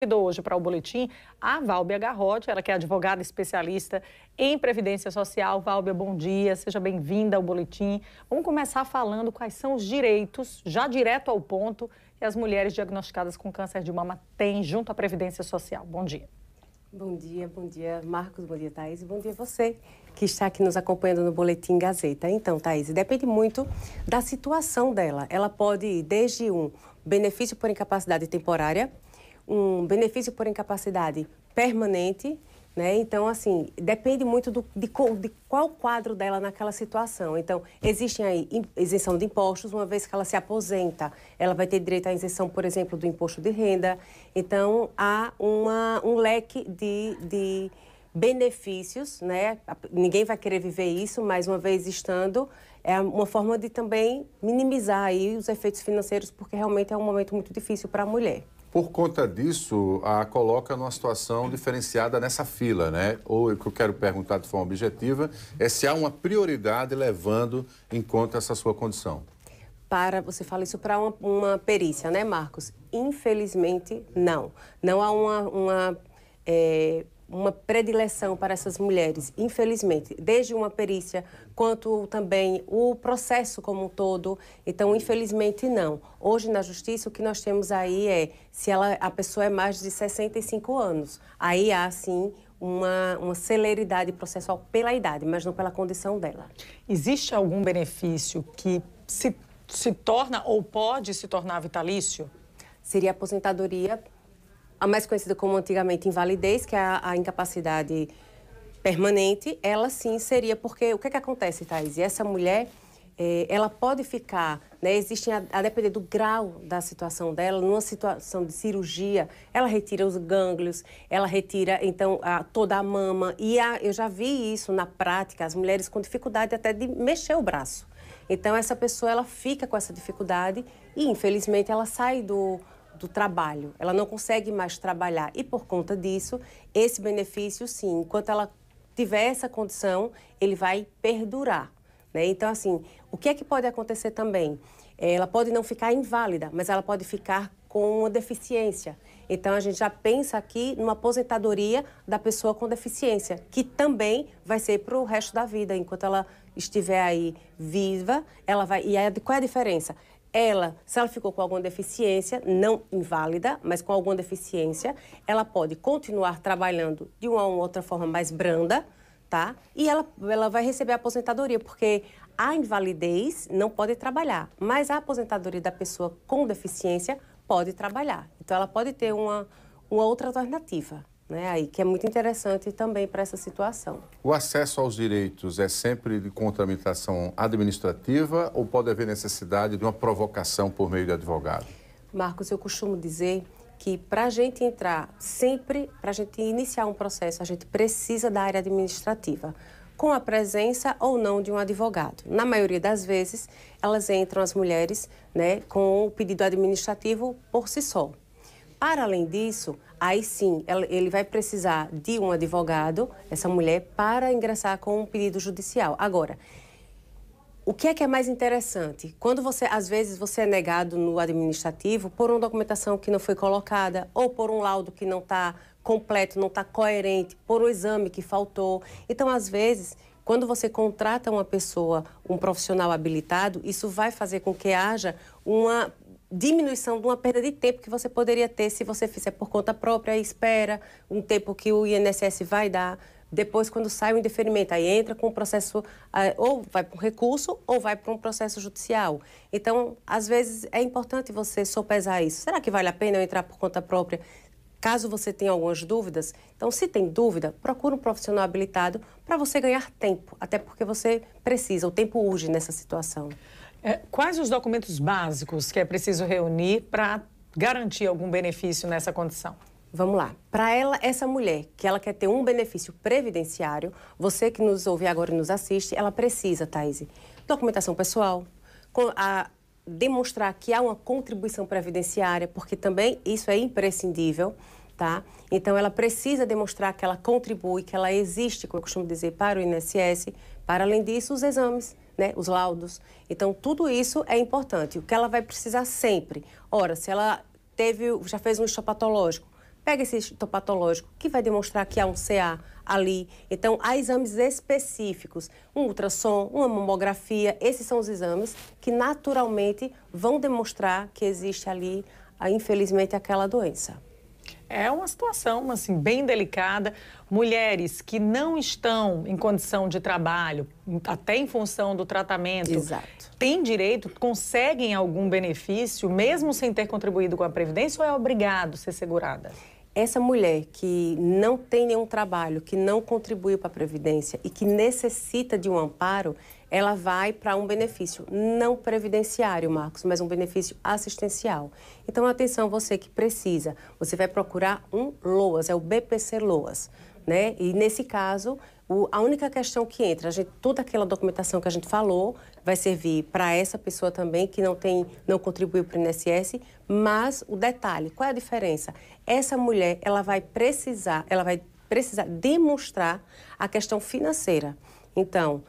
Convidou hoje para o boletim a Válbia Garrote, ela que é advogada especialista em Previdência Social. Válbia, bom dia, seja bem-vinda ao boletim. Vamos começar falando quais são os direitos, já direto ao ponto, que as mulheres diagnosticadas com câncer de mama têm junto à Previdência Social. Bom dia. Bom dia, Marcos, bom dia, Thaís, e bom dia você que está aqui nos acompanhando no Boletim Gazeta. Então, Thaís, depende muito da situação dela. Ela pode ir desde um benefício por incapacidade temporária, um benefício por incapacidade permanente, né? Então, assim, depende muito de qual quadro dela naquela situação. Então, existem aí isenção de impostos, uma vez que ela se aposenta, ela vai ter direito à isenção, por exemplo, do imposto de renda. Então, há um leque de benefícios, né? Ninguém vai querer viver isso, mas uma vez estando, é uma forma de também minimizar aí os efeitos financeiros, porque realmente é um momento muito difícil para a mulher. Por conta disso, a coloca numa situação diferenciada nessa fila, né? Ou o que eu quero perguntar de forma objetiva é se há uma prioridade levando em conta essa sua condição. Você fala isso para uma perícia, né, Marcos? Infelizmente, não. Não há uma predileção para essas mulheres, infelizmente, desde uma perícia, quanto também o processo como um todo. Então, infelizmente, não. Hoje, na Justiça, o que nós temos aí é, se a pessoa é mais de 65 anos, aí há, sim, uma celeridade processual pela idade, mas não pela condição dela. Existe algum benefício que se torna ou pode se tornar vitalício? Seria a aposentadoria, a mais conhecida como antigamente invalidez, que é a incapacidade permanente. Ela sim seria, porque o que acontece, Thaís? E essa mulher, ela pode ficar, né, a depender do grau da situação dela, numa situação de cirurgia, ela retira os gânglios, ela retira, então, toda a mama. E eu já vi isso na prática, as mulheres com dificuldade até de mexer o braço. Então, essa pessoa, ela fica com essa dificuldade e, infelizmente, ela sai do trabalho, ela não consegue mais trabalhar e, por conta disso, esse benefício, sim, enquanto ela tiver essa condição, ele vai perdurar, né? Então, assim, o que é que pode acontecer também? Ela pode não ficar inválida, mas ela pode ficar com uma deficiência. Então, a gente já pensa aqui numa aposentadoria da pessoa com deficiência, que também vai ser para o resto da vida, enquanto ela estiver aí viva, ela vai... E aí, qual é a diferença? Se ela ficou com alguma deficiência, não inválida, mas com alguma deficiência, ela pode continuar trabalhando de uma ou outra forma mais branda, tá? E ela vai receber a aposentadoria, porque a invalidez não pode trabalhar, mas a aposentadoria da pessoa com deficiência pode trabalhar. Então, ela pode ter uma outra alternativa, né? Aí, que é muito interessante também para essa situação. O acesso aos direitos é sempre com tramitação administrativa ou pode haver necessidade de uma provocação por meio de advogado? Marcos, eu costumo dizer que para a gente entrar, sempre, para a gente iniciar um processo, a gente precisa da área administrativa, com a presença ou não de um advogado. Na maioria das vezes, elas entram, as mulheres, né, com o pedido administrativo por si só. Para além disso, aí sim, ele vai precisar de um advogado, essa mulher, para ingressar com um pedido judicial. Agora, o que é mais interessante? Quando às vezes, você é negado no administrativo por uma documentação que não foi colocada, ou por um laudo que não está completo, não está coerente, por um exame que faltou. Então, às vezes, quando você contrata uma pessoa, um profissional habilitado, isso vai fazer com que haja uma diminuição de uma perda de tempo que você poderia ter se você fizer por conta própria e espera um tempo que o INSS vai dar. Depois, quando sai o indeferimento, aí entra com o processo, ou vai para um recurso ou vai para um processo judicial. Então, às vezes, é importante você sopesar isso. Será que vale a pena eu entrar por conta própria? Caso você tenha algumas dúvidas, então, se tem dúvida, procure um profissional habilitado para você ganhar tempo, até porque você precisa, o tempo urge nessa situação. Quais os documentos básicos que é preciso reunir para garantir algum benefício nessa condição? Vamos lá. Para essa mulher que ela quer ter um benefício previdenciário, você que nos ouve agora e nos assiste, ela precisa, Thaís, documentação pessoal, demonstrar que há uma contribuição previdenciária, porque também isso é imprescindível, tá? Então, ela precisa demonstrar que ela contribui, que ela existe, como eu costumo dizer, para o INSS. Para além disso, os exames, né? Os laudos. Então, tudo isso é importante. O que ela vai precisar sempre? Ora, se ela já fez um histopatológico, pega esse histopatológico, que vai demonstrar que há um CA ali. Então, há exames específicos, um ultrassom, uma mamografia, esses são os exames que naturalmente vão demonstrar que existe ali, infelizmente, aquela doença. É uma situação, assim, bem delicada. Mulheres que não estão em condição de trabalho, até em função do tratamento, Exato. têm direito, conseguem algum benefício, mesmo sem ter contribuído com a Previdência, ou é obrigado a ser segurada? Essa mulher que não tem nenhum trabalho, que não contribuiu para a Previdência e que necessita de um amparo, ela vai para um benefício não previdenciário, Marcos, mas um benefício assistencial. Então, atenção, você que precisa, você vai procurar um LOAS, é o BPC LOAS, né? E nesse caso, a única questão que entra, toda aquela documentação que a gente falou vai servir para essa pessoa também que não contribuiu para o INSS, mas o detalhe, qual é a diferença? Essa mulher, ela vai precisar demonstrar a questão financeira. Então,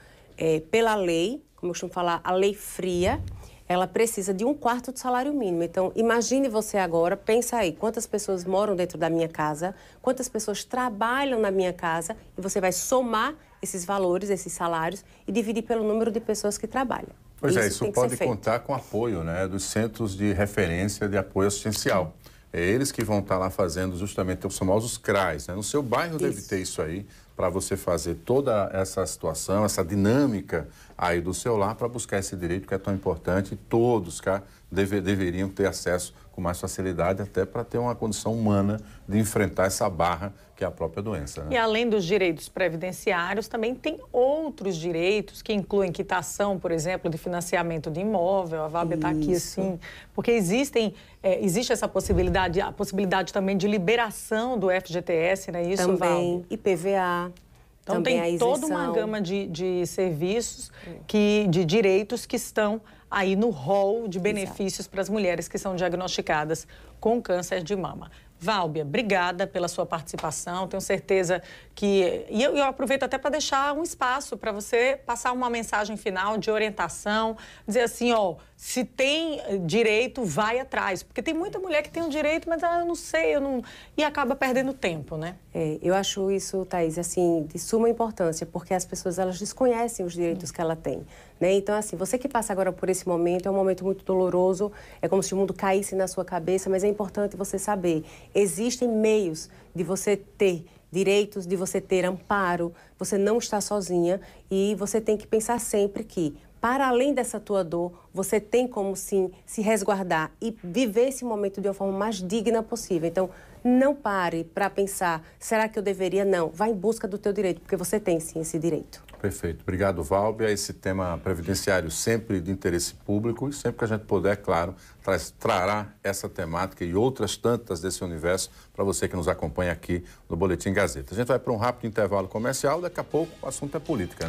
pela lei, como eu costumo falar, a lei fria, ela precisa de 1/4 do salário mínimo. Então, imagine você agora, pensa aí, quantas pessoas moram dentro da minha casa, quantas pessoas trabalham na minha casa, e você vai somar esses valores, esses salários, e dividir pelo número de pessoas que trabalham. Pois isso pode contar com apoio, né, dos centros de referência de apoio assistencial. É eles que vão estar lá fazendo justamente os famosos CRAs, né? No seu bairro deve ter isso aí, para você fazer toda essa situação, essa dinâmica aí do seu lar para buscar esse direito que é tão importante. Todos deveriam ter acesso com mais facilidade, até para ter uma condição humana de enfrentar essa barra que é a própria doença, né? E além dos direitos previdenciários, também tem outros direitos que incluem quitação, por exemplo, de financiamento de imóvel. A Valbia está aqui assim, porque existe essa possibilidade, a possibilidade também de liberação do FGTS, né? Isso, também, Valbia? IPVA. Então tem toda uma gama de serviços, de direitos que estão aí no rol de benefícios para as mulheres que são diagnosticadas com câncer de mama. Valbia, obrigada pela sua participação. Tenho certeza que... E eu aproveito até para deixar um espaço para você passar uma mensagem final de orientação, dizer assim, ó, se tem direito, vai atrás. Porque tem muita mulher que tem o direito, mas eu não sei, e acaba perdendo tempo, né? Eu acho isso, Thaís, assim, de suma importância, porque as pessoas, elas desconhecem os direitos que ela tem, né? Então, assim, você que passa agora por esse momento, é um momento muito doloroso, é como se o mundo caísse na sua cabeça, mas é importante você saber, existem meios de você ter direitos, de você ter amparo, você não está sozinha e você tem que pensar sempre que, para além dessa tua dor, você tem como, sim, se resguardar e viver esse momento de uma forma mais digna possível. Então, não pare para pensar, será que eu deveria? Não, vá em busca do teu direito, porque você tem, sim, esse direito. Perfeito. Obrigado, Valbia. Esse tema previdenciário sempre de interesse público e sempre que a gente puder, claro, trará essa temática e outras tantas desse universo para você que nos acompanha aqui no Boletim Gazeta. A gente vai para um rápido intervalo comercial, daqui a pouco o assunto é política, né?